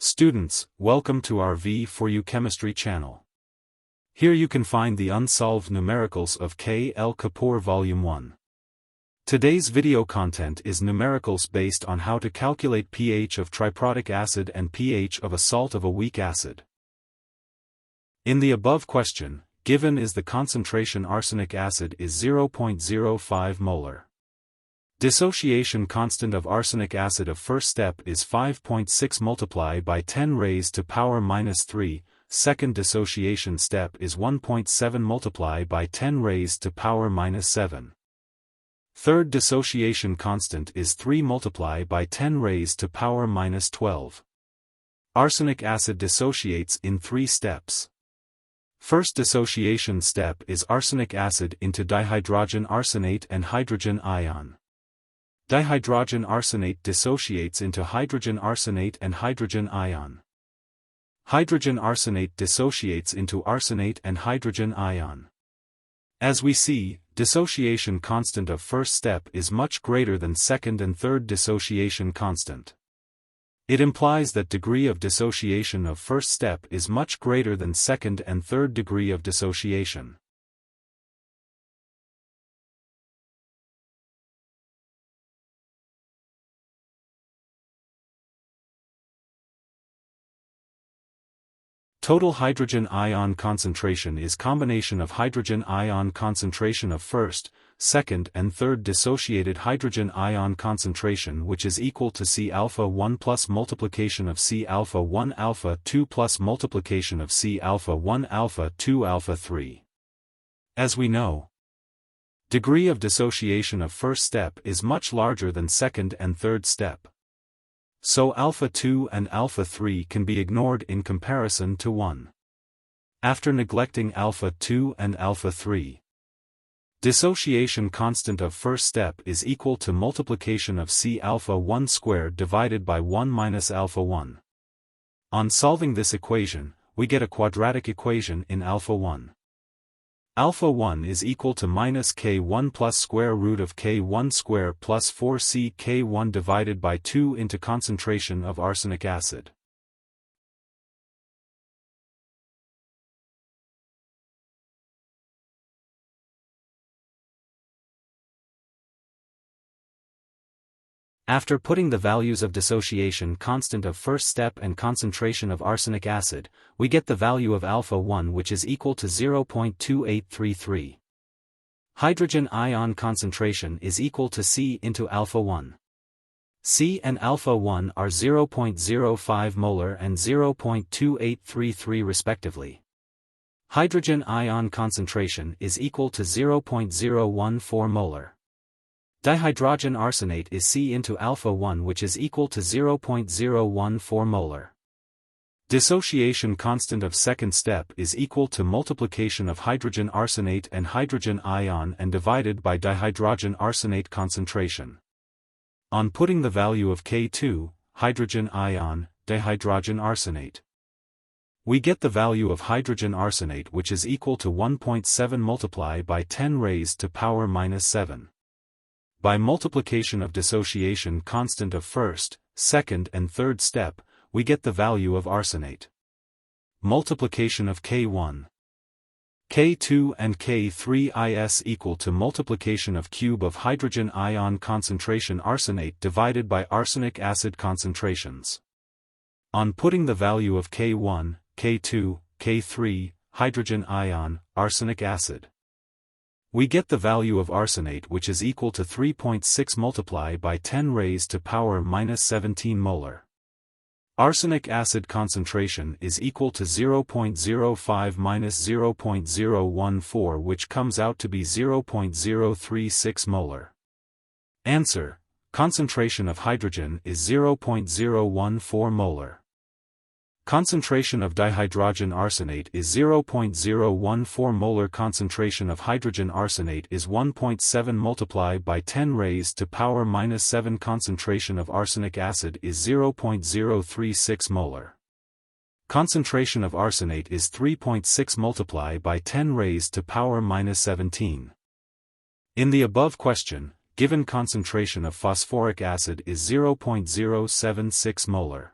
Students, welcome to our V4U Chemistry channel. Here you can find the unsolved numericals of K.L. Kapoor Volume 1. Today's video content is numericals based on how to calculate pH of triprotic acid and pH of a salt of a weak acid. In the above question, given is the concentration arsenic acid is 0.05 molar. Dissociation constant of arsenic acid of first step is 5.6 multiplied by 10 raised to power minus 3, second dissociation step is 1.7 multiplied by 10 raised to power minus 7. Third dissociation constant is 3 multiplied by 10 raised to power minus 12. Arsenic acid dissociates in 3 steps. First dissociation step is arsenic acid into dihydrogen arsenate and hydrogen ion. Dihydrogen arsenate dissociates into hydrogen arsenate and hydrogen ion. Hydrogen arsenate dissociates into arsenate and hydrogen ion. As we see, dissociation constant of first step is much greater than second and third dissociation constant. It implies that degree of dissociation of first step is much greater than second and third degree of dissociation. Total hydrogen ion concentration is combination of hydrogen ion concentration of first, second and third dissociated hydrogen ion concentration, which is equal to C alpha 1 plus multiplication of C alpha 1 alpha 2 plus multiplication of C alpha 1 alpha 2 alpha 3. As we know, degree of dissociation of first step is much larger than second and third step. So alpha 2 and alpha 3 can be ignored in comparison to 1. After neglecting alpha 2 and alpha 3, dissociation constant of first step is equal to multiplication of C alpha 1 squared divided by 1 minus alpha 1. On solving this equation, we get a quadratic equation in alpha 1. Alpha 1 is equal to minus K1 plus square root of K1 square plus 4C K1 divided by 2 into concentration of arsenic acid. After putting the values of dissociation constant of first step and concentration of arsenic acid, we get the value of alpha 1, which is equal to 0.2833. Hydrogen ion concentration is equal to C into alpha 1. C and alpha 1 are 0.05 molar and 0.2833 respectively. Hydrogen ion concentration is equal to 0.014 molar. Dihydrogen arsenate is C into alpha 1, which is equal to 0.014 molar. Dissociation constant of second step is equal to multiplication of hydrogen arsenate and hydrogen ion and divided by dihydrogen arsenate concentration. On putting the value of K2, hydrogen ion, dihydrogen arsenate, we get the value of hydrogen arsenate, which is equal to 1.7 multiplied by 10 raised to power minus 7. By multiplication of dissociation constant of first, second and third step, we get the value of arsenate. Multiplication of K1, K2 and K3 is equal to multiplication of cube of hydrogen ion concentration arsenate divided by arsenic acid concentrations. On putting the value of K1, K2, K3, hydrogen ion, arsenic acid, we get the value of arsenate, which is equal to 3.6 multiplied by 10 raised to power minus 17 molar. Arsenic acid concentration is equal to 0.05 minus 0.014, which comes out to be 0.036 molar. Answer: concentration of hydrogen is 0.014 molar. Concentration of dihydrogen arsenate is 0.014 molar. Concentration of hydrogen arsenate is 1.7 multiplied by 10 raised to power minus 7. Concentration of arsenic acid is 0.036 molar. Concentration of arsenate is 3.6 multiplied by 10 raised to power minus 17. In the above question, given concentration of phosphoric acid is 0.076 molar.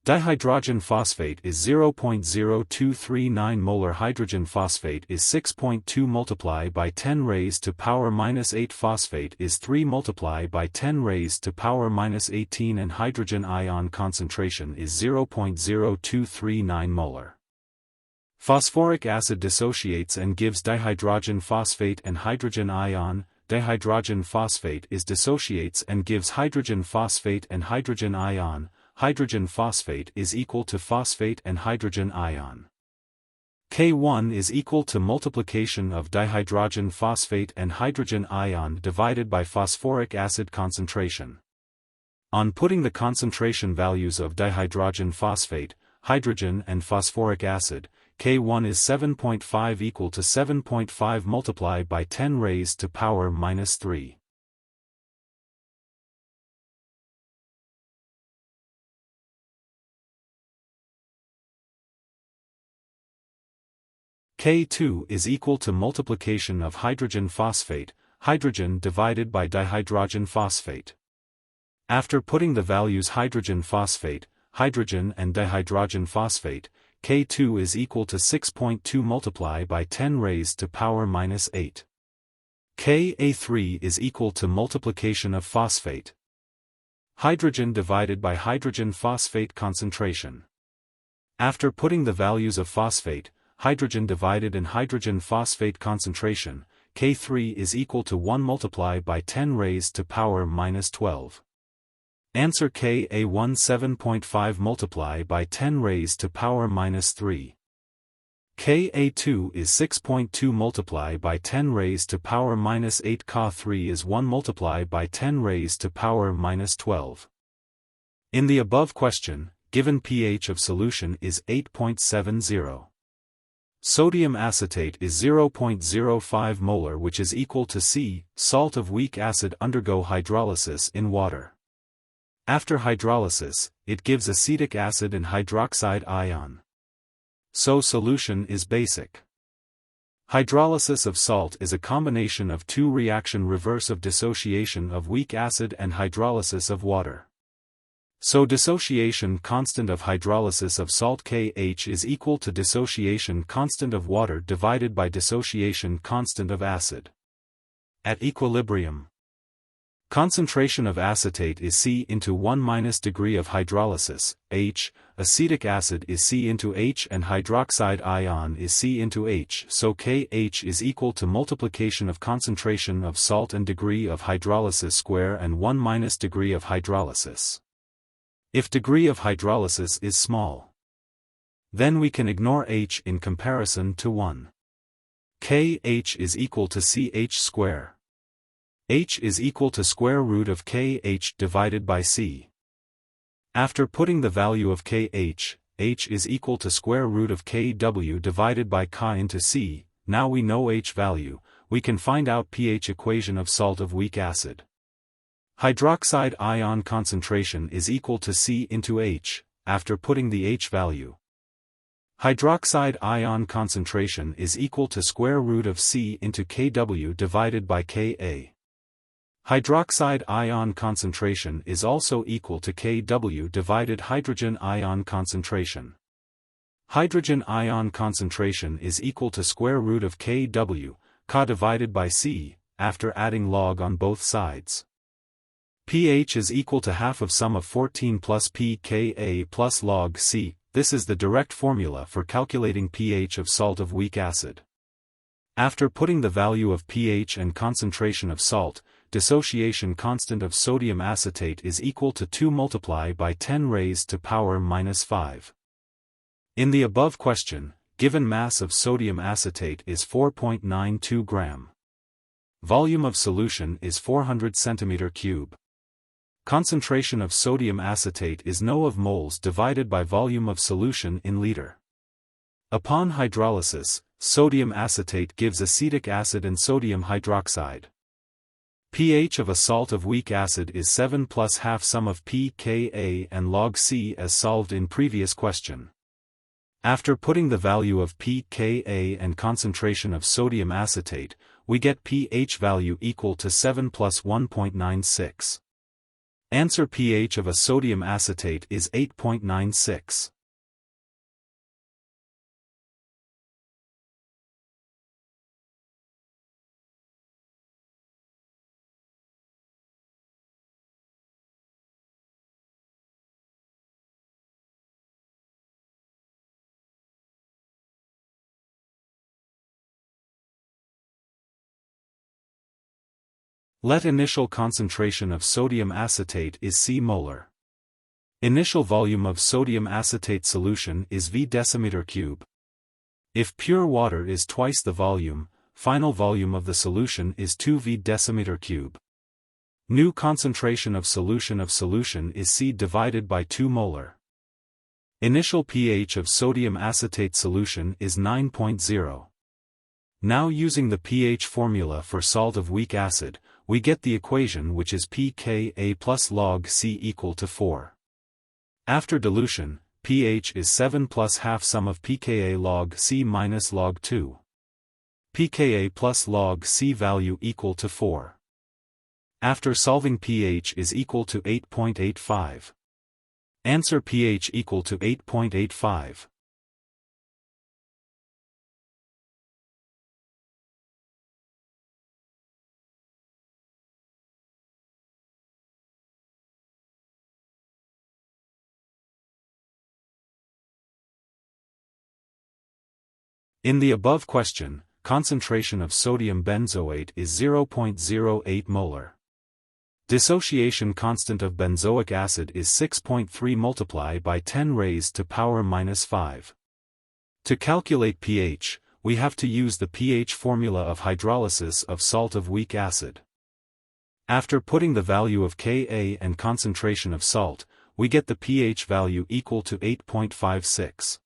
Dihydrogen phosphate is 0.0239 molar. Hydrogen phosphate is 6.2 multiply by 10 raised to power minus 8. Phosphate is 3 multiply by 10 raised to power minus 18 and hydrogen ion concentration is 0.0239 molar. Phosphoric acid dissociates and gives dihydrogen phosphate and hydrogen ion. Dihydrogen phosphate is dissociates and gives hydrogen phosphate and hydrogen ion. Hydrogen phosphate is equal to phosphate and hydrogen ion. K1 is equal to multiplication of dihydrogen phosphate and hydrogen ion divided by phosphoric acid concentration. On putting the concentration values of dihydrogen phosphate, hydrogen and phosphoric acid, K1 is 7.5 equal to 7.5 multiplied by 10 raised to power minus 3. K2 is equal to multiplication of hydrogen phosphate, hydrogen divided by dihydrogen phosphate. After putting the values hydrogen phosphate, hydrogen and dihydrogen phosphate, K2 is equal to 6.2 multiply by 10 raised to power minus 8. Ka3 is equal to multiplication of phosphate, hydrogen divided by hydrogen phosphate concentration. After putting the values of phosphate, hydrogen divided and hydrogen phosphate concentration, K3 is equal to 1 multiply by 10 raised to power minus 12. Answer: Ka1 7.5 multiply by 10 raised to power minus 3. Ka2 is 6.2 multiply by 10 raised to power minus 8. Ka3 is 1 multiply by 10 raised to power minus 12. In the above question, given pH of solution is 8.70. Sodium acetate is 0.05 molar, which is equal to C. Salt of weak acid undergo hydrolysis in water. After hydrolysis, it gives acetic acid and hydroxide ion. So solution is basic. Hydrolysis of salt is a combination of two reaction reverse of dissociation of weak acid and hydrolysis of water. So dissociation constant of hydrolysis of salt Kh is equal to dissociation constant of water divided by dissociation constant of acid. At equilibrium, concentration of acetate is C into 1 minus degree of hydrolysis, H, acetic acid is C into H and hydroxide ion is C into H, so Kh is equal to multiplication of concentration of salt and degree of hydrolysis square and 1 minus degree of hydrolysis. If degree of hydrolysis is small, then we can ignore H in comparison to 1. Kh is equal to Ch square. H is equal to square root of Kh divided by C. After putting the value of Kh, H is equal to square root of Kw divided by K into C. Now we know H value, we can find out pH equation of salt of weak acid. Hydroxide ion concentration is equal to C into H, after putting the H value. Hydroxide ion concentration is equal to square root of C into Kw divided by Ka. Hydroxide ion concentration is also equal to Kw divided hydrogen ion concentration. Hydrogen ion concentration is equal to square root of Kw, Ka divided by C, after adding log on both sides. pH is equal to half of sum of 14 plus pKa plus log C. This is the direct formula for calculating pH of salt of weak acid. After putting the value of pH and concentration of salt, dissociation constant of sodium acetate is equal to 2 multiply by 10 raised to power minus 5. In the above question, given mass of sodium acetate is 4.92 gram. Volume of solution is 400 centimeter cube. Concentration of sodium acetate is No of moles divided by volume of solution in liter. Upon hydrolysis, sodium acetate gives acetic acid and sodium hydroxide. pH of a salt of weak acid is 7 plus half sum of pKa and log C as solved in previous question. After putting the value of pKa and concentration of sodium acetate, we get pH value equal to 7 plus 1.96. Answer: pH of a sodium acetate is 8.96. Let initial concentration of sodium acetate is C molar. Initial volume of sodium acetate solution is V decimeter cube. If pure water is twice the volume, final volume of the solution is 2 V decimeter cube. New concentration of solution is C divided by 2 molar. Initial pH of sodium acetate solution is 9.0. Now using the pH formula for salt of weak acid, we get the equation which is pKa plus log C equal to 4. After dilution, pH is 7 plus half sum of pKa log C minus log 2. pKa plus log C value equal to 4. After solving, pH is equal to 8.85. Answer: pH equal to 8.85. In the above question, concentration of sodium benzoate is 0.08 molar. Dissociation constant of benzoic acid is 6.3 multiplied by 10 raised to power minus 5. To calculate pH, we have to use the pH formula of hydrolysis of salt of weak acid. After putting the value of Ka and concentration of salt, we get the pH value equal to 8.56.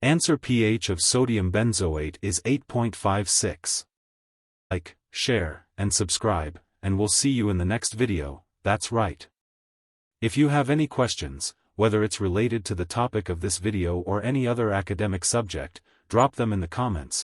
Answer: pH of sodium benzoate is 8.56. Like, share, and subscribe, and we'll see you in the next video. That's right. If you have any questions, whether it's related to the topic of this video or any other academic subject, drop them in the comments.